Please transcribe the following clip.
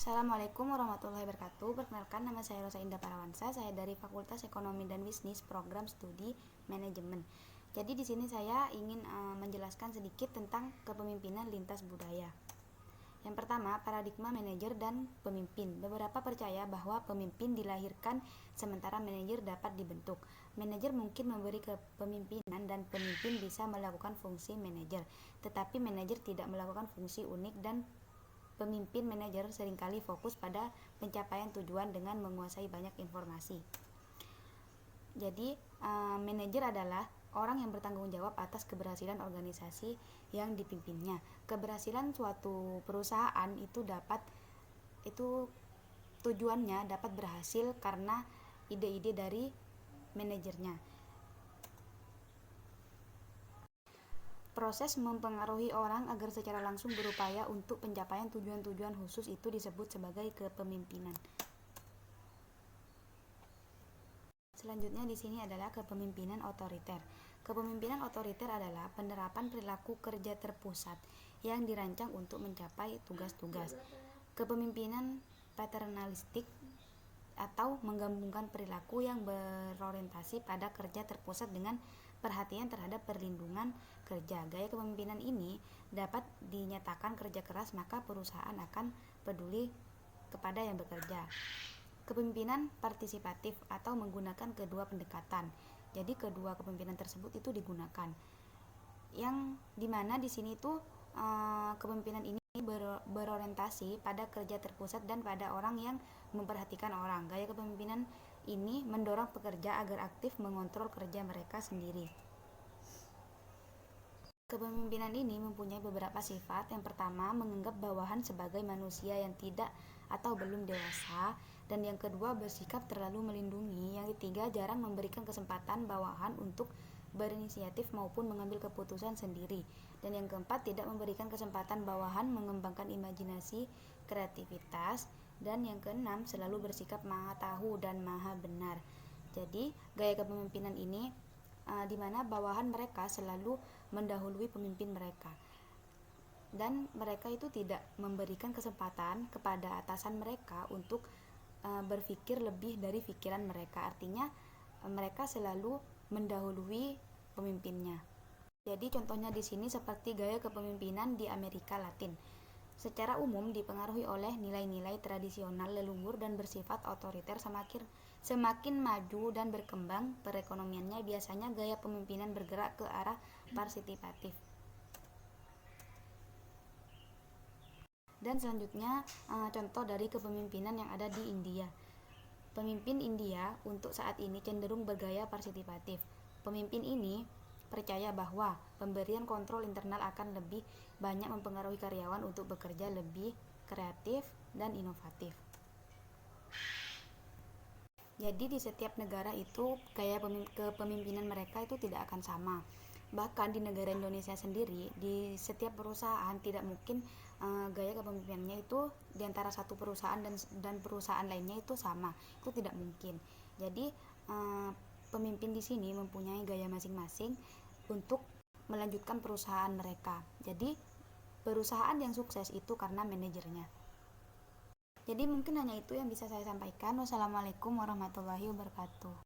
Assalamualaikum warahmatullahi wabarakatuh. Perkenalkan, nama saya Rosa Indah Parawansa. Saya dari Fakultas Ekonomi dan Bisnis, Program Studi Manajemen. Jadi di sini saya ingin menjelaskan sedikit tentang kepemimpinan lintas budaya. Yang pertama, paradigma manajer dan pemimpin. Beberapa percaya bahwa pemimpin dilahirkan sementara manajer dapat dibentuk. Manajer mungkin memberi kepemimpinan dan pemimpin bisa melakukan fungsi manajer, tetapi manajer tidak melakukan fungsi unik dan pemimpin manajer seringkali fokus pada pencapaian tujuan dengan menguasai banyak informasi. Jadi, manajer adalah orang yang bertanggung jawab atas keberhasilan organisasi yang dipimpinnya. Keberhasilan suatu perusahaan itu tujuannya dapat berhasil karena ide-ide dari manajernya. Proses mempengaruhi orang agar secara langsung berupaya untuk pencapaian tujuan-tujuan khusus itu disebut sebagai kepemimpinan. Selanjutnya di sini adalah kepemimpinan otoriter. Kepemimpinan otoriter adalah penerapan perilaku kerja terpusat yang dirancang untuk mencapai tugas-tugas. Kepemimpinan paternalistik atau menggabungkan perilaku yang berorientasi pada kerja terpusat dengan perhatian terhadap perlindungan kerja. Gaya kepemimpinan ini dapat dinyatakan kerja keras, maka perusahaan akan peduli kepada yang bekerja. Kepemimpinan partisipatif atau menggunakan kedua pendekatan. Jadi kedua kepemimpinan tersebut itu digunakan. Yang dimana di sini itu kepemimpinan ini berorientasi pada kerja terpusat dan pada orang yang memperhatikan orang. Gaya kepemimpinan ini mendorong pekerja agar aktif mengontrol kerja mereka sendiri. Kepemimpinan ini mempunyai beberapa sifat. Yang pertama, menganggap bawahan sebagai manusia yang tidak atau belum dewasa, dan yang kedua, bersikap terlalu melindungi. Yang ketiga, jarang memberikan kesempatan bawahan untuk berinisiatif maupun mengambil keputusan sendiri. Dan yang keempat, tidak memberikan kesempatan bawahan mengembangkan imajinasi, kreativitas. Dan yang keenam, selalu bersikap maha tahu dan maha benar. Jadi, gaya kepemimpinan ini di mana bawahan mereka selalu mendahului pemimpin mereka. Dan mereka itu tidak memberikan kesempatan kepada atasan mereka untuk berpikir lebih dari pikiran mereka. Artinya mereka selalu mendahului pemimpinnya. Jadi contohnya di sini seperti gaya kepemimpinan di Amerika Latin. Secara umum dipengaruhi oleh nilai-nilai tradisional leluhur dan bersifat otoriter. Semakin maju dan berkembang perekonomiannya, biasanya gaya pemimpinan bergerak ke arah partisipatif. Dan selanjutnya contoh dari kepemimpinan yang ada di India. Pemimpin India untuk saat ini cenderung bergaya partisipatif. Pemimpin ini percaya bahwa pemberian kontrol internal akan lebih banyak mempengaruhi karyawan untuk bekerja lebih kreatif dan inovatif. Jadi di setiap negara itu gaya kepemimpinan mereka itu tidak akan sama. Bahkan di negara Indonesia sendiri, di setiap perusahaan tidak mungkin gaya kepemimpinannya itu di antara satu perusahaan dan perusahaan lainnya itu sama. Itu tidak mungkin. Jadi pemimpin di sini mempunyai gaya masing-masing untuk melanjutkan perusahaan mereka. Jadi perusahaan yang sukses itu karena manajernya. Jadi mungkin hanya itu yang bisa saya sampaikan. Wassalamualaikum warahmatullahi wabarakatuh.